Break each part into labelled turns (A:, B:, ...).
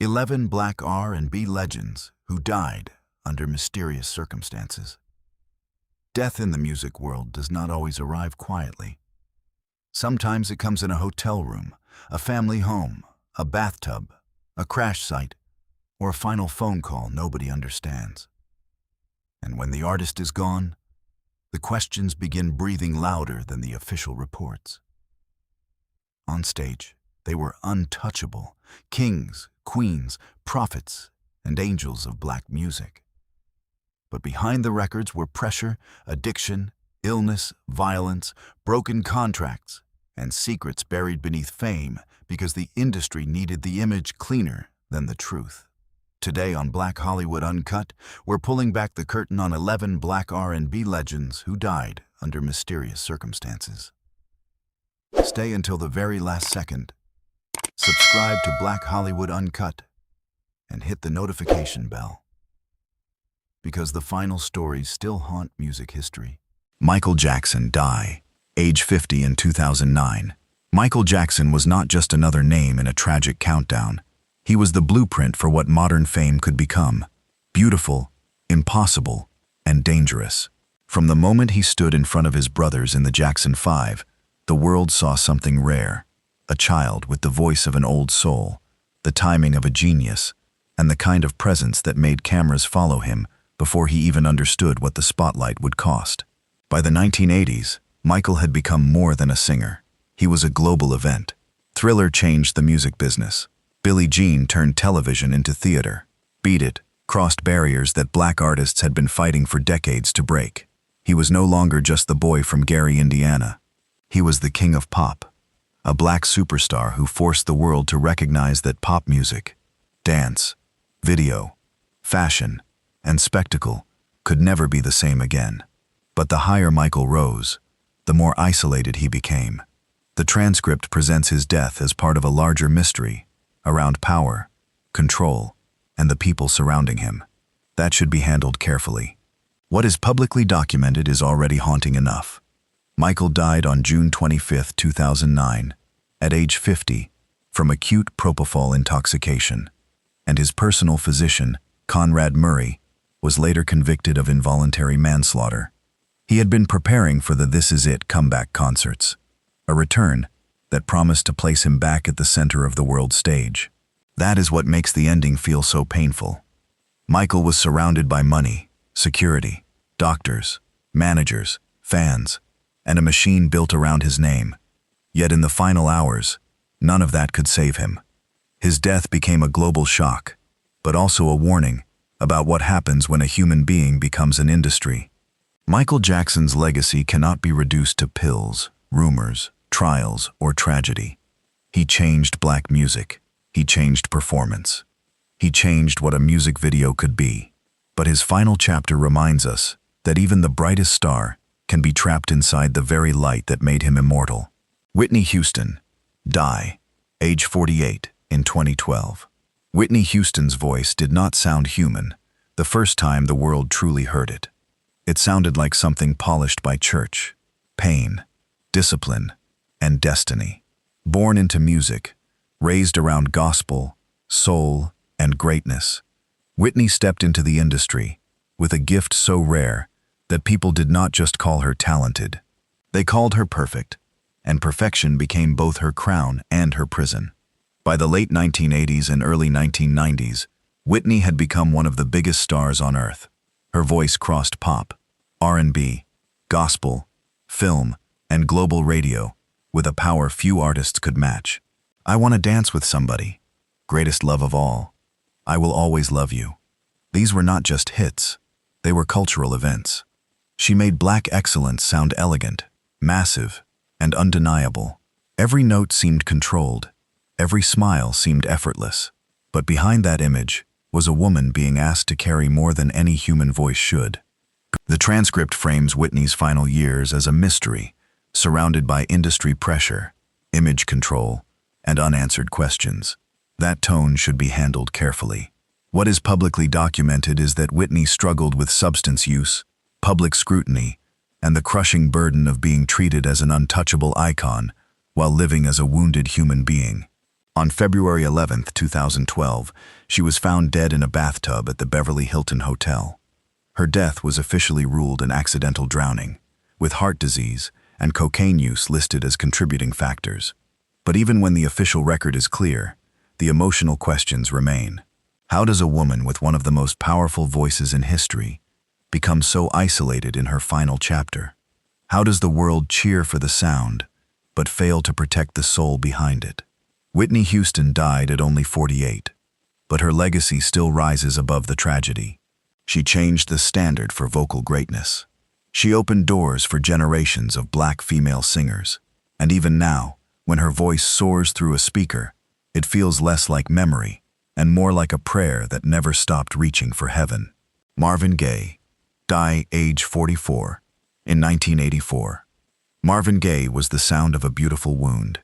A: 11 black R&B legends who died under mysterious circumstances. Death in the music world does not always arrive quietly. Sometimes it comes in a hotel room, a family home, a bathtub, a crash site, or a final phone call nobody understands. And when the artist is gone, the questions begin breathing louder than the official reports. On stage, they were untouchable, kings, queens, prophets, and angels of black music. But behind the records were pressure, addiction, illness, violence, broken contracts, and secrets buried beneath fame because the industry needed the image cleaner than the truth. Today on Black Hollywood Uncut, we're pulling back the curtain on 11 black R&B legends who died under mysterious circumstances. Stay until the very last second. Subscribe to Black Hollywood Uncut and hit the notification bell, because the final stories still haunt music history. Michael Jackson died, age 50 in 2009. Michael Jackson was not just another name in a tragic countdown. He was the blueprint for what modern fame could become: beautiful, impossible, and dangerous. From the moment he stood in front of his brothers in the Jackson 5, the world saw something rare: a child with the voice of an old soul, the timing of a genius, and the kind of presence that made cameras follow him before he even understood what the spotlight would cost. By the 1980s, Michael had become more than a singer. He was a global event. Thriller changed the music business. Billie Jean turned television into theater. Beat It crossed barriers that black artists had been fighting for decades to break. He was no longer just the boy from Gary, Indiana. He was the king of pop, a black superstar who forced the world to recognize that pop music, dance, video, fashion, and spectacle could never be the same again. But the higher Michael rose, the more isolated he became. The transcript presents his death as part of a larger mystery around power, control, and the people surrounding him. That should be handled carefully. What is publicly documented is already haunting enough. Michael died on June 25, 2009, at age 50, from acute propofol intoxication, and his personal physician, Conrad Murray, was later convicted of involuntary manslaughter. He had been preparing for the This Is It comeback concerts, a return that promised to place him back at the center of the world stage. That is what makes the ending feel so painful. Michael was surrounded by money, security, doctors, managers, fans, and a machine built around his name. Yet in the final hours, none of that could save him. His death became a global shock, but also a warning about what happens when a human being becomes an industry. Michael Jackson's legacy cannot be reduced to pills, rumors, trials, or tragedy. He changed black music. He changed performance. He changed what a music video could be. But his final chapter reminds us that even the brightest star can be trapped inside the very light that made him immortal. Whitney Houston died, age 48, in 2012. Whitney Houston's voice did not sound human the first time the world truly heard it. It sounded like something polished by church, pain, discipline, and destiny. Born into music, raised around gospel, soul, and greatness, Whitney stepped into the industry with a gift so rare that people did not just call her talented. They called her perfect, and perfection became both her crown and her prison. By the late 1980s and early 1990s, Whitney had become one of the biggest stars on earth. Her voice crossed pop, R&B, gospel, film, and global radio with a power few artists could match. I Want to Dance with Somebody, Greatest Love of All, I Will Always Love You. These were not just hits, they were cultural events. She made black excellence sound elegant, massive, and undeniable. Every note seemed controlled, every smile seemed effortless. But behind that image was a woman being asked to carry more than any human voice should. The transcript frames Whitney's final years as a mystery, surrounded by industry pressure, image control, and unanswered questions. That tone should be handled carefully. What is publicly documented is that Whitney struggled with substance use, public scrutiny, and the crushing burden of being treated as an untouchable icon while living as a wounded human being. On February 11, 2012, she was found dead in a bathtub at the Beverly Hilton Hotel. Her death was officially ruled an accidental drowning, with heart disease and cocaine use listed as contributing factors. But even when the official record is clear, the emotional questions remain. How does a woman with one of the most powerful voices in history become so isolated in her final chapter? How does the world cheer for the sound, but fail to protect the soul behind it? Whitney Houston died at only 48, but her legacy still rises above the tragedy. She changed the standard for vocal greatness. She opened doors for generations of black female singers, and even now, when her voice soars through a speaker, it feels less like memory and more like a prayer that never stopped reaching for heaven. Marvin Gaye died age 44 in 1984. Marvin Gaye was the sound of a beautiful wound.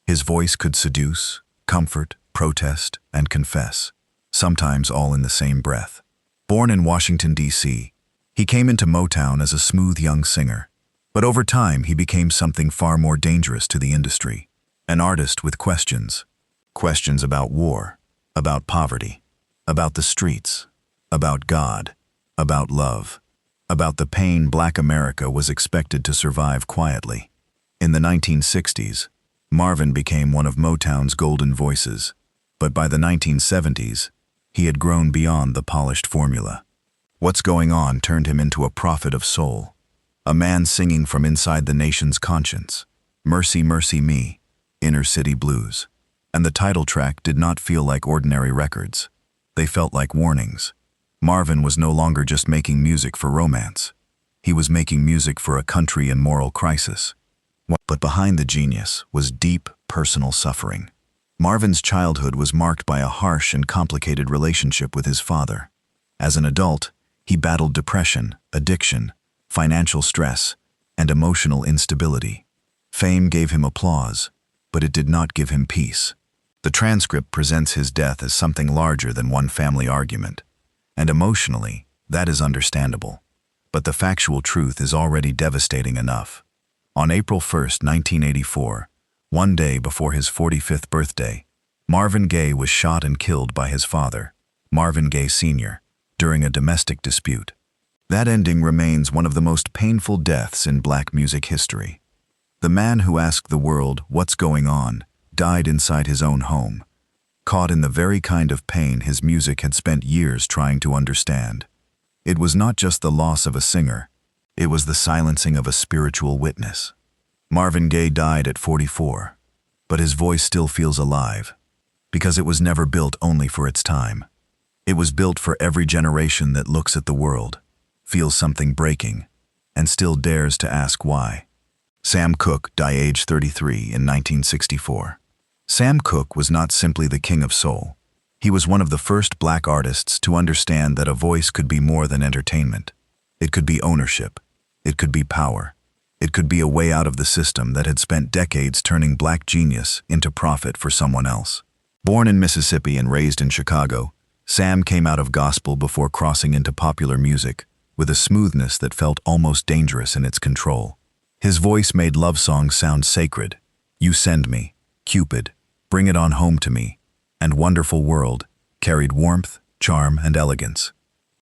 A: His voice could seduce, comfort, protest, and confess, sometimes all in the same breath. Born in Washington, D.C., he came into Motown as a smooth young singer. But over time, he became something far more dangerous to the industry. An artist with questions. Questions about war, about poverty, about the streets, about God, about love, about the pain Black America was expected to survive quietly. In the 1960s, Marvin became one of Motown's golden voices, but by the 1970s, he had grown beyond the polished formula. What's Going On turned him into a prophet of soul, a man singing from inside the nation's conscience. Mercy, Mercy Me, Inner City Blues. And the title track did not feel like ordinary records. They felt like warnings. Marvin was no longer just making music for romance. He was making music for a country in moral crisis. But behind the genius was deep, personal suffering. Marvin's childhood was marked by a harsh and complicated relationship with his father. As an adult, he battled depression, addiction, financial stress, and emotional instability. Fame gave him applause, but it did not give him peace. The transcript presents his death as something larger than one family argument, and emotionally, that is understandable. But the factual truth is already devastating enough. On April 1, 1984, one day before his 45th birthday, Marvin Gaye was shot and killed by his father, Marvin Gaye Sr., during a domestic dispute. That ending remains one of the most painful deaths in black music history. The man who asked the world, "What's going on?" died inside his own home, caught in the very kind of pain his music had spent years trying to understand. It was not just the loss of a singer, it was the silencing of a spiritual witness. Marvin Gaye died at 44, but his voice still feels alive, because it was never built only for its time. It was built for every generation that looks at the world, feels something breaking, and still dares to ask why. Sam Cooke died age 33 in 1964. Sam Cooke was not simply the king of soul. He was one of the first black artists to understand that a voice could be more than entertainment. It could be ownership. It could be power. It could be a way out of the system that had spent decades turning black genius into profit for someone else. Born in Mississippi and raised in Chicago, Sam came out of gospel before crossing into popular music with a smoothness that felt almost dangerous in its control. His voice made love songs sound sacred. You Send Me, Cupid, Bring It On Home to Me, and Wonderful World carried warmth, charm, and elegance.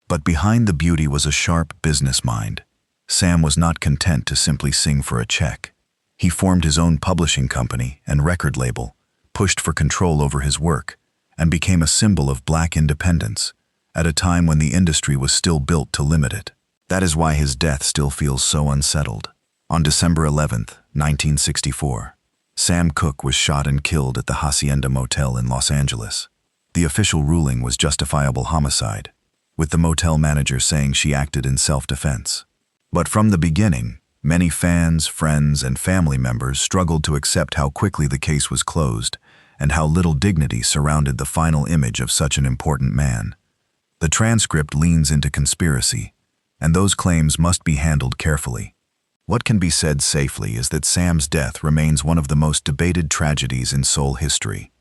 A: But behind the beauty was a sharp business mind. Sam was not content to simply sing for a check. He formed his own publishing company and record label, pushed for control over his work, and became a symbol of black independence at a time when the industry was still built to limit it. That is why his death still feels so unsettled. On December 11, 1964, Sam Cooke was shot and killed at the Hacienda Motel in Los Angeles. The official ruling was justifiable homicide, with the motel manager saying she acted in self-defense. But from the beginning, many fans, friends, and family members struggled to accept how quickly the case was closed and how little dignity surrounded the final image of such an important man. The transcript leans into conspiracy, and those claims must be handled carefully. What can be said safely is that Sam's death remains one of the most debated tragedies in soul history.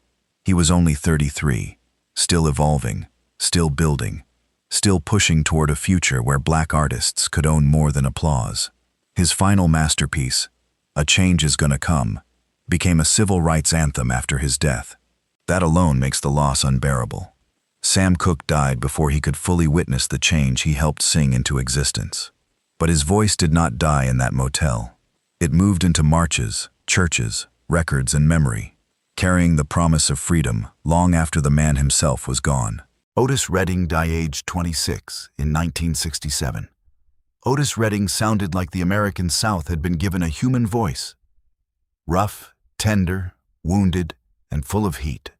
A: He was only 33, still evolving, still building, still pushing toward a future where black artists could own more than applause. His final masterpiece, A Change Is Gonna Come, became a civil rights anthem after his death. That alone makes the loss unbearable. Sam Cooke died before he could fully witness the change he helped sing into existence. But his voice did not die in that motel. It moved into marches, churches, records, and memory, carrying the promise of freedom long after the man himself was gone. Otis Redding died aged 26 in 1967. Otis Redding sounded like the American South had been given a human voice. Rough, tender, wounded, and full of heat.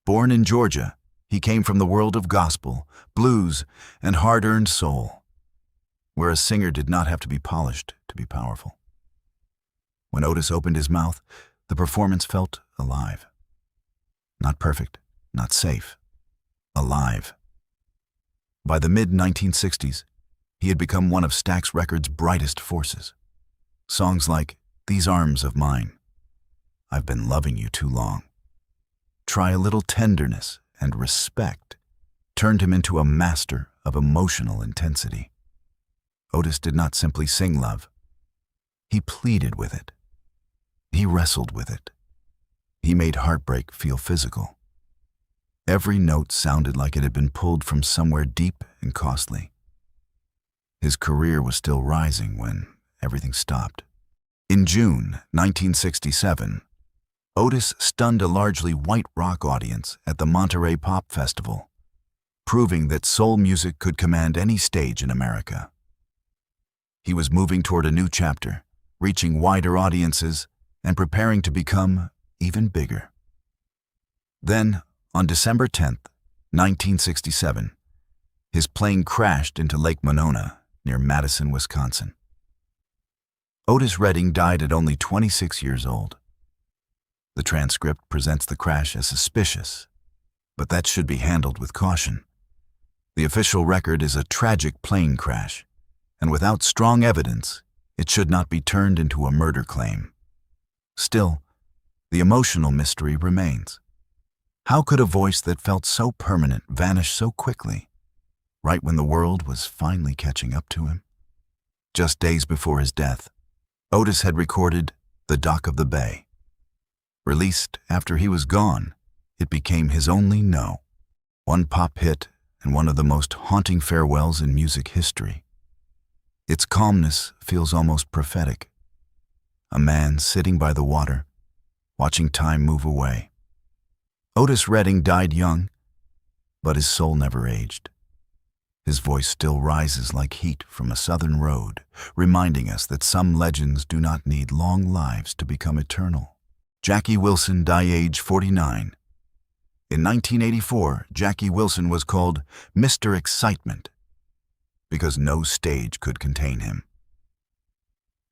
A: Born in Georgia, he came from the world of gospel, blues, and hard-earned soul, where a singer did not have to be polished to be powerful. When Otis opened his mouth, the performance felt alive. Not perfect, not safe. Alive. By the mid-1960s, he had become one of Stax Records' brightest forces. Songs like These Arms of Mine, I've Been Loving You Too Long, Try a Little Tenderness and Respect turned him into a master of emotional intensity. Otis did not simply sing love. He pleaded with it. He wrestled with it. He made heartbreak feel physical. Every note sounded like it had been pulled from somewhere deep and costly. His career was still rising when everything stopped. In June 1967, Otis stunned a largely white rock audience at the Monterey Pop Festival, proving that soul music could command any stage in America. He was moving toward a new chapter, reaching wider audiences and preparing to become even bigger. Then, on December 10th, 1967, his plane crashed into Lake Monona near Madison, Wisconsin. Otis Redding died at only 26 years old. The transcript presents the crash as suspicious, but that should be handled with caution. The official record is a tragic plane crash, and without strong evidence, it should not be turned into a murder claim. Still, the emotional mystery remains. How could a voice that felt so permanent vanish so quickly, right when the world was finally catching up to him? Just days before his death, Otis had recorded The Dock of the Bay. Released after he was gone, it became his only no. One pop hit and one of the most haunting farewells in music history. Its calmness feels almost prophetic. A man sitting by the water, watching time move away. Otis Redding died young, but his soul never aged. His voice still rises like heat from a southern road, reminding us that some legends do not need long lives to become eternal. Jackie Wilson died age 49. In 1984, Jackie Wilson was called Mr. Excitement because no stage could contain him.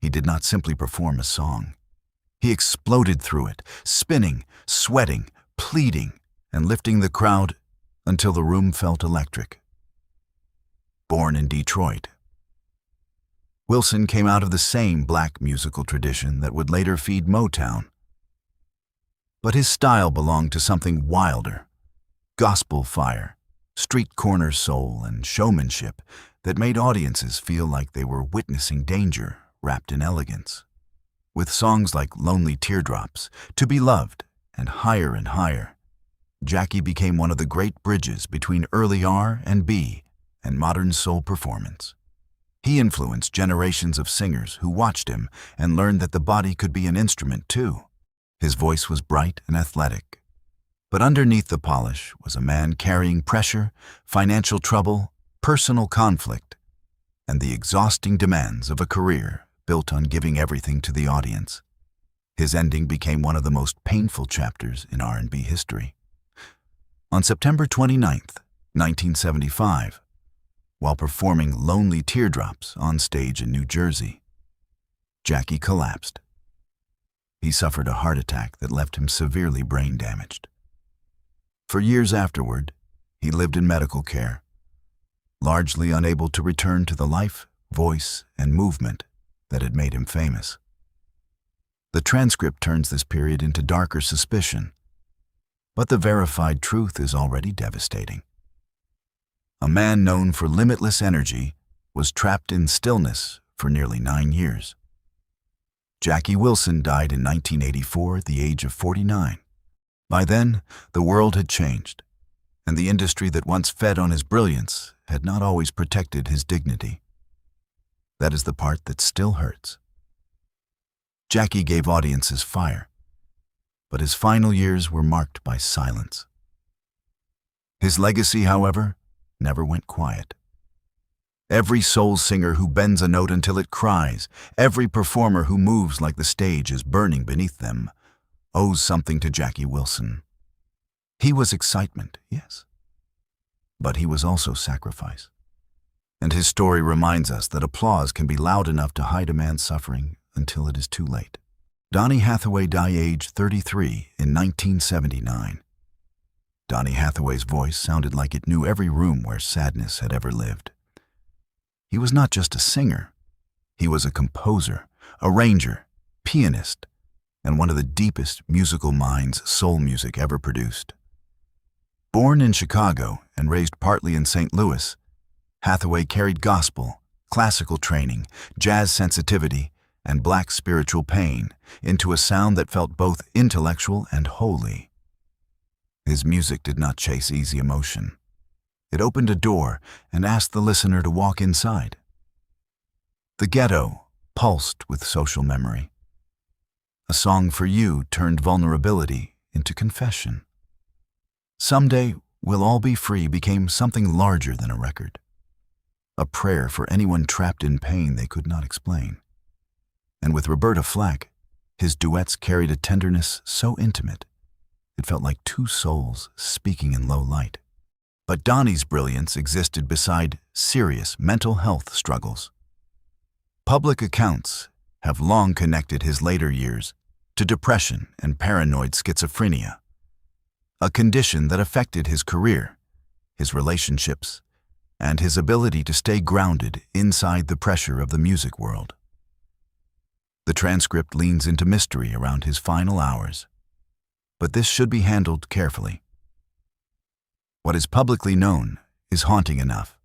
A: He did not simply perform a song. He exploded through it, spinning, sweating, pleading, and lifting the crowd until the room felt electric. Born in Detroit, Wilson came out of the same black musical tradition that would later feed Motown. But his style belonged to something wilder, gospel fire, street corner soul, and showmanship that made audiences feel like they were witnessing danger wrapped in elegance. With songs like Lonely Teardrops, To Be Loved, and Higher and Higher, Jackie became one of the great bridges between early R&B and modern soul performance. He influenced generations of singers who watched him and learned that the body could be an instrument too. His voice was bright and athletic, but underneath the polish was a man carrying pressure, financial trouble, personal conflict, and the exhausting demands of a career built on giving everything to the audience. His ending became one of the most painful chapters in R&B history. On September 29, 1975, while performing Lonely Teardrops on stage in New Jersey, Jackie collapsed. He suffered a heart attack that left him severely brain damaged. For years afterward, he lived in medical care, largely unable to return to the life, voice, and movement that had made him famous. The transcript turns this period into darker suspicion, but the verified truth is already devastating. A man known for limitless energy was trapped in stillness for nearly 9 years. Jackie Wilson died in 1984 at the age of 49. By then, the world had changed, and the industry that once fed on his brilliance had not always protected his dignity. That is the part that still hurts. Jackie gave audiences fire, but his final years were marked by silence. His legacy, however, never went quiet. Every soul singer who bends a note until it cries, every performer who moves like the stage is burning beneath them, owes something to Jackie Wilson. He was excitement, yes, but he was also sacrifice. And his story reminds us that applause can be loud enough to hide a man's suffering until it is too late. Donny Hathaway died aged 33 in 1979. Donny Hathaway's voice sounded like it knew every room where sadness had ever lived. He was not just a singer. He was a composer, arranger, pianist, and one of the deepest musical minds soul music ever produced. Born in Chicago and raised partly in St. Louis, Hathaway carried gospel, classical training, jazz sensitivity, and black spiritual pain into a sound that felt both intellectual and holy. His music did not chase easy emotion. It opened a door and asked the listener to walk inside. The ghetto pulsed with social memory. A Song for You turned vulnerability into confession. Someday We'll All Be Free became something larger than a record. A prayer for anyone trapped in pain they could not explain. And with Roberta Flack, his duets carried a tenderness so intimate, it felt like two souls speaking in low light. But Donny's brilliance existed beside serious mental health struggles. Public accounts have long connected his later years to depression and paranoid schizophrenia, a condition that affected his career, his relationships, and his ability to stay grounded inside the pressure of the music world. The transcript leans into mystery around his final hours, but this should be handled carefully. What is publicly known is haunting enough.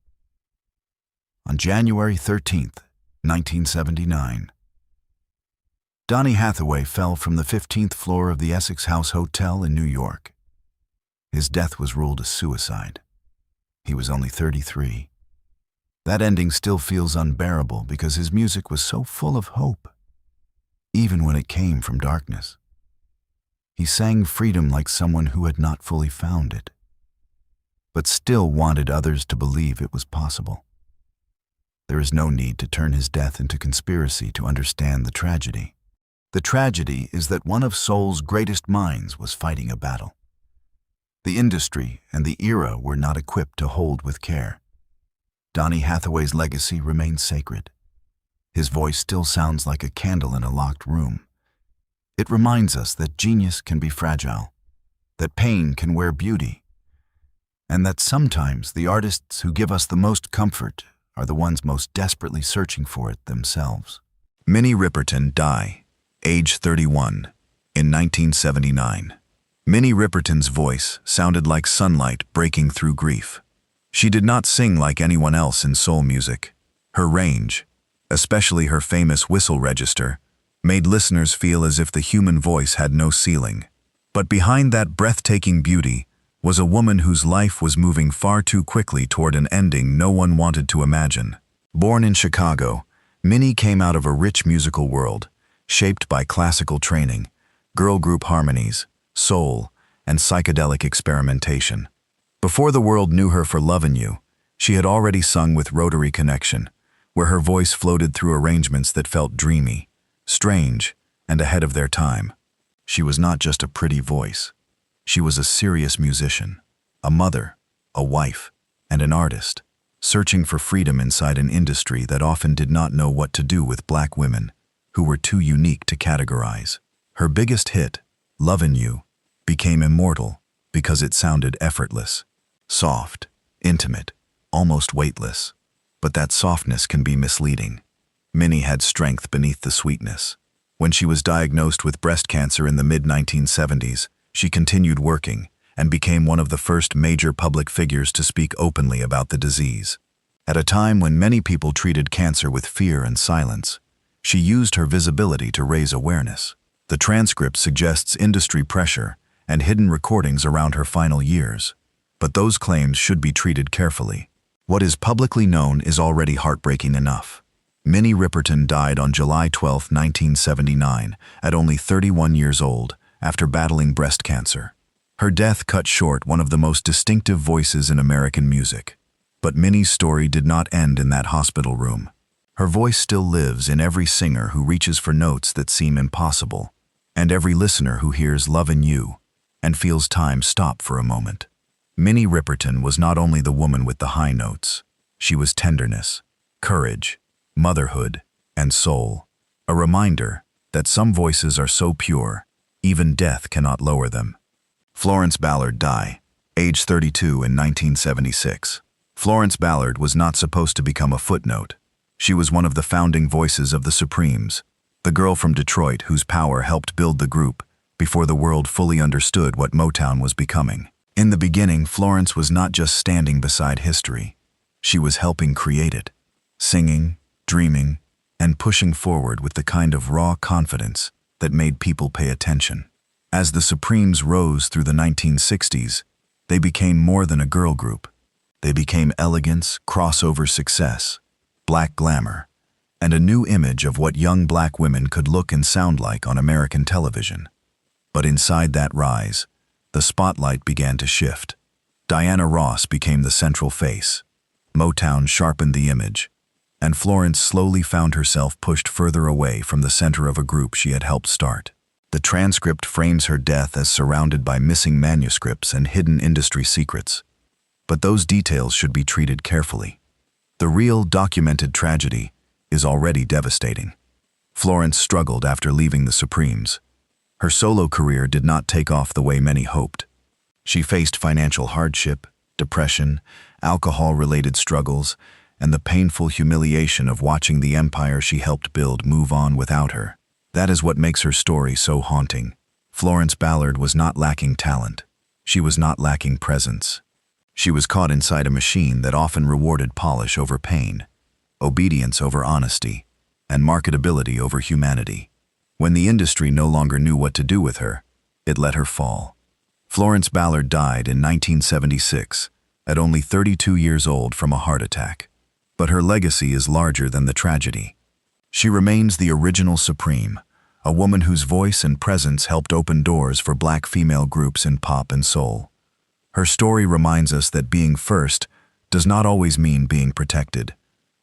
A: On January 13th, 1979, Donny Hathaway fell from the 15th floor of the Essex House Hotel in New York. His death was ruled a suicide. He was only 33. That ending still feels unbearable because his music was so full of hope, even when it came from darkness. He sang freedom like someone who had not fully found it, but still wanted others to believe it was possible. There is no need to turn his death into conspiracy to understand the tragedy. The tragedy is that one of soul's greatest minds was fighting a battle. The industry and the era were not equipped to hold with care. Donny Hathaway's legacy remains sacred. His voice still sounds like a candle in a locked room. It reminds us that genius can be fragile, that pain can wear beauty, and that sometimes the artists who give us the most comfort are the ones most desperately searching for it themselves. Minnie Riperton died, age 31, in 1979. Minnie Riperton's voice sounded like sunlight breaking through grief. She did not sing like anyone else in soul music. Her range, especially her famous whistle register, made listeners feel as if the human voice had no ceiling. But behind that breathtaking beauty was a woman whose life was moving far too quickly toward an ending no one wanted to imagine. Born in Chicago, Minnie came out of a rich musical world, shaped by classical training, girl group harmonies, soul, and psychedelic experimentation. Before the world knew her for Lovin' You, she had already sung with Rotary Connection, where her voice floated through arrangements that felt dreamy, strange, and ahead of their time. She was not just a pretty voice. She was a serious musician, a mother, a wife, and an artist, searching for freedom inside an industry that often did not know what to do with black women, who were too unique to categorize. Her biggest hit, Lovin' You, became immortal because it sounded effortless, soft, intimate, almost weightless. But that softness can be misleading. Minnie had strength beneath the sweetness. When she was diagnosed with breast cancer in the mid-1970s, she continued working and became one of the first major public figures to speak openly about the disease. At a time when many people treated cancer with fear and silence, she used her visibility to raise awareness. The transcript suggests industry pressure and hidden recordings around her final years. But those claims should be treated carefully. What is publicly known is already heartbreaking enough. Minnie Riperton died on July 12, 1979, at only 31 years old, after battling breast cancer. Her death cut short one of the most distinctive voices in American music. But Minnie's story did not end in that hospital room. Her voice still lives in every singer who reaches for notes that seem impossible, and every listener who hears "Lovin' You" and feels time stop for a moment. Minnie Riperton was not only the woman with the high notes. She was tenderness, courage, motherhood, and soul. A reminder that some voices are so pure, even death cannot lower them. Florence Ballard died, age 32 in 1976. Florence Ballard was not supposed to become a footnote. She was one of the founding voices of the Supremes, the girl from Detroit whose power helped build the group before the world fully understood what Motown was becoming. In the beginning, Florence was not just standing beside history. She was helping create it, singing, dreaming, and pushing forward with the kind of raw confidence that made people pay attention. As the Supremes rose through the 1960s, they became more than a girl group. They became elegance, crossover success, black glamour, and a new image of what young black women could look and sound like on American television. But inside that rise, the spotlight began to shift. Diana Ross became the central face. Motown sharpened the image, and Florence slowly found herself pushed further away from the center of a group she had helped start. The transcript frames her death as surrounded by missing manuscripts and hidden industry secrets. But those details should be treated carefully. The real, documented tragedy is already devastating. Florence struggled after leaving the Supremes. Her solo career did not take off the way many hoped. She faced financial hardship, depression, alcohol-related struggles, and the painful humiliation of watching the empire she helped build move on without her. That is what makes her story so haunting. Florence Ballard was not lacking talent. She was not lacking presence. She was caught inside a machine that often rewarded polish over pain, obedience over honesty, and marketability over humanity. When the industry no longer knew what to do with her, it let her fall. Florence Ballard died in 1976, at only 32 years old from a heart attack. But her legacy is larger than the tragedy. She remains the original Supreme, a woman whose voice and presence helped open doors for black female groups in pop and soul. Her story reminds us that being first does not always mean being protected.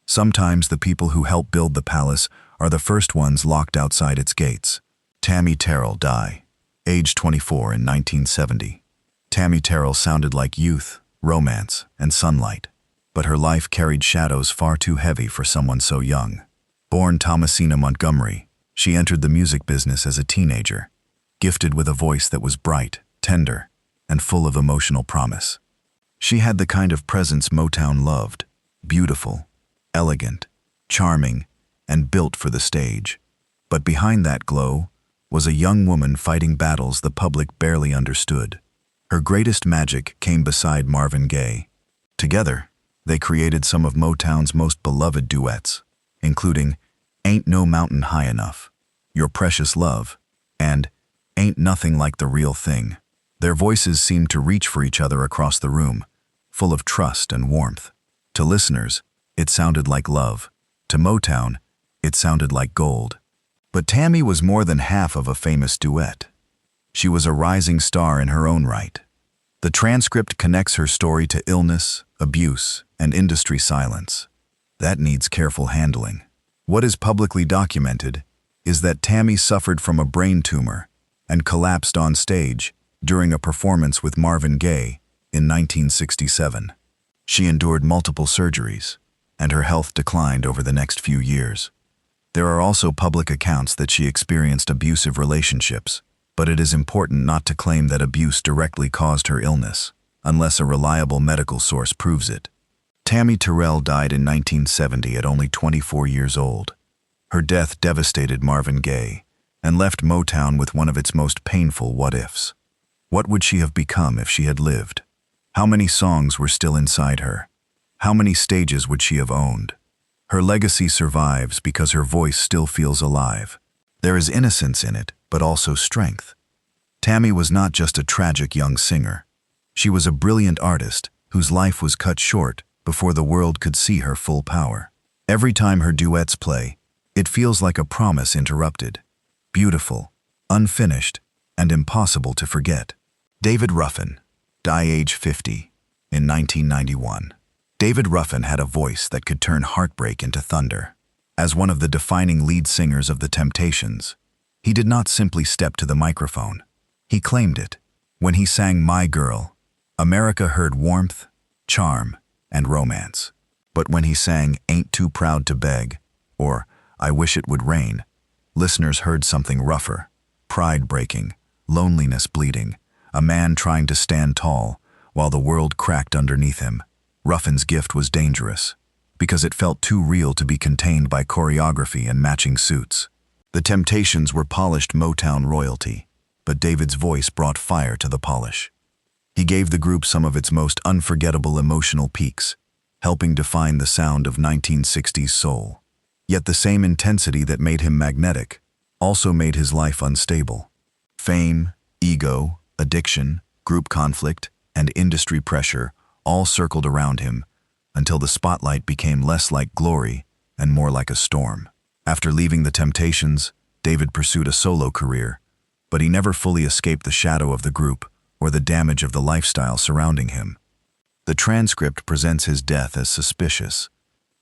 A: Sometimes the people who help build the palace are the first ones locked outside its gates. Tammi Terrell died, age 24 in 1970. Tammi Terrell sounded like youth, romance, and sunlight, but her life carried shadows far too heavy for someone so young. Born Thomasina Montgomery, she entered the music business as a teenager, gifted with a voice that was bright, tender, and full of emotional promise. She had the kind of presence Motown loved, beautiful, elegant, charming, and built for the stage. But behind that glow was a young woman fighting battles the public barely understood. Her greatest magic came beside Marvin Gaye. Together, they created some of Motown's most beloved duets, including "Ain't No Mountain High Enough," "Your Precious Love," and "Ain't Nothing Like the Real Thing." Their voices seemed to reach for each other across the room, full of trust and warmth. To listeners, it sounded like love. To Motown, it sounded like gold. But Tammi was more than half of a famous duet. She was a rising star in her own right. The transcript connects her story to illness, abuse, and industry silence. That needs careful handling. What is publicly documented is that Tammi suffered from a brain tumor and collapsed on stage during a performance with Marvin Gaye in 1967. She endured multiple surgeries, and her health declined over the next few years. There are also public accounts that she experienced abusive relationships, but it is important not to claim that abuse directly caused her illness, unless a reliable medical source proves it. Tammi Terrell died in 1970 at only 24 years old. Her death devastated Marvin Gaye and left Motown with one of its most painful what-ifs. What would she have become if she had lived? How many songs were still inside her? How many stages would she have owned? Her legacy survives because her voice still feels alive. There is innocence in it, but also strength. Tammi was not just a tragic young singer. She was a brilliant artist whose life was cut short before the world could see her full power. Every time her duets play, it feels like a promise interrupted. Beautiful, unfinished, and impossible to forget. David Ruffin, die age 50, in 1991. David Ruffin had a voice that could turn heartbreak into thunder. As one of the defining lead singers of the Temptations, he did not simply step to the microphone. He claimed it. When he sang My Girl, America heard warmth, charm, and romance. But when he sang Ain't Too Proud to Beg, or I Wish It Would Rain, listeners heard something rougher, pride-breaking, loneliness bleeding, a man trying to stand tall while the world cracked underneath him. Ruffin's gift was dangerous, because it felt too real to be contained by choreography and matching suits. The Temptations were polished Motown royalty, but David's voice brought fire to the polish. He gave the group some of its most unforgettable emotional peaks, helping define the sound of 1960s soul. Yet the same intensity that made him magnetic also made his life unstable. Fame, ego, addiction, group conflict, and industry pressure all circled around him until the spotlight became less like glory and more like a storm. After leaving the Temptations, David pursued a solo career, but he never fully escaped the shadow of the group or the damage of the lifestyle surrounding him. The transcript presents his death as suspicious,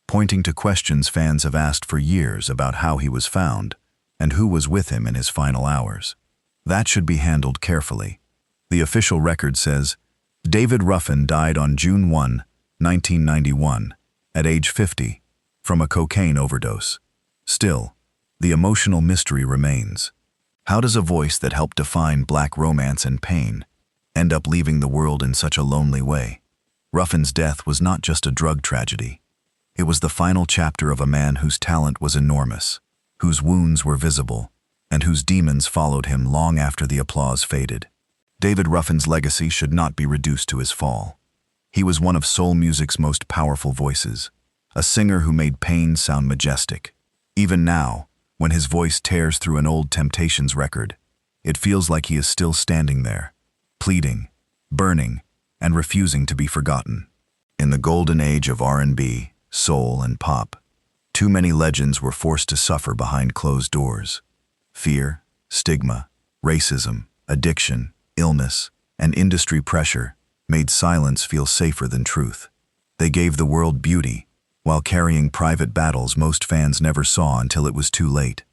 A: pointing to questions fans have asked for years about how he was found and who was with him in his final hours. That should be handled carefully. The official record says, David Ruffin died on June 1, 1991, at age 50, from a cocaine overdose. Still, the emotional mystery remains. How does a voice that helped define Black romance and pain end up leaving the world in such a lonely way? Ruffin's death was not just a drug tragedy. It was the final chapter of a man whose talent was enormous, whose wounds were visible, and whose demons followed him long after the applause faded. David Ruffin's legacy should not be reduced to his fall. He was one of soul music's most powerful voices, a singer who made pain sound majestic. Even now, when his voice tears through an old Temptations record, it feels like he is still standing there, pleading, burning, and refusing to be forgotten. In the golden age of R&B, soul, and pop, too many legends were forced to suffer behind closed doors. Fear, stigma, racism, addiction, illness, and industry pressure made silence feel safer than truth. They gave the world beauty, while carrying private battles most fans never saw until it was too late.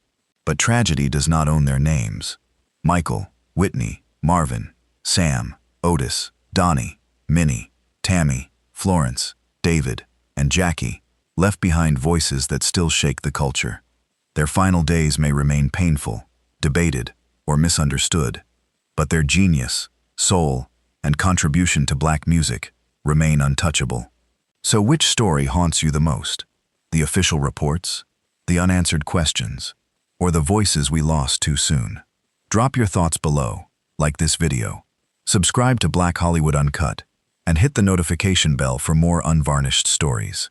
A: But tragedy does not own their names. Michael, Whitney, Marvin, Sam, Otis, Donny, Minnie, Tammi, Florence, David, and Jackie left behind voices that still shake the culture. Their final days may remain painful, debated, or misunderstood, but their genius, soul, and contribution to Black music remain untouchable. So which story haunts you the most? The official reports, the unanswered questions, or the voices we lost too soon? Drop your thoughts below, like this video, subscribe to Black Hollywood Uncut, and hit the notification bell for more unvarnished stories.